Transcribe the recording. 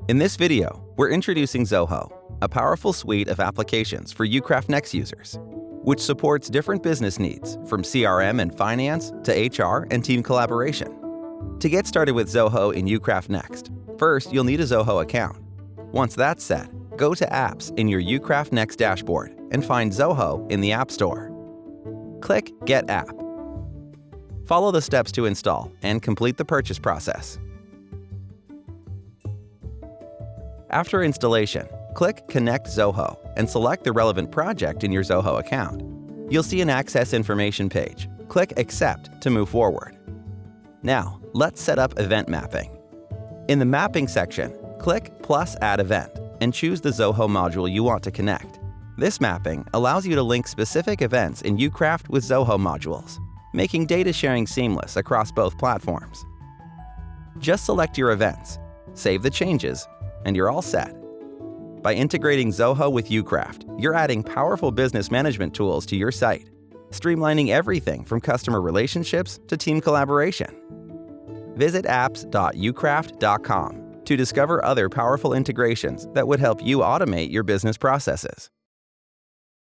In this video, we're introducing Zoho, a powerful suite of applications for Ucraft Next users, which supports different business needs from CRM and finance to HR and team collaboration. To get started with Zoho in Ucraft Next, first you'll need a Zoho account. Once that's set, go to Apps in your Ucraft Next dashboard and find Zoho in the App Store. Click Get App. Follow the steps to install and complete the purchase process. After installation, click Connect Zoho and select the relevant project in your Zoho account. You'll see an Access Information page. Click Accept to move forward. Now, let's set up event mapping. In the Mapping section, click Plus Add Event and choose the Zoho module you want to connect. This mapping allows you to link specific events in Ucraft with Zoho modules, making data sharing seamless across both platforms. Just select your events, save the changes, and you're all set. By integrating Zoho with Ucraft, you're adding powerful business management tools to your site, streamlining everything from customer relationships to team collaboration. Visit apps.ucraft.com to discover other powerful integrations that would help you automate your business processes.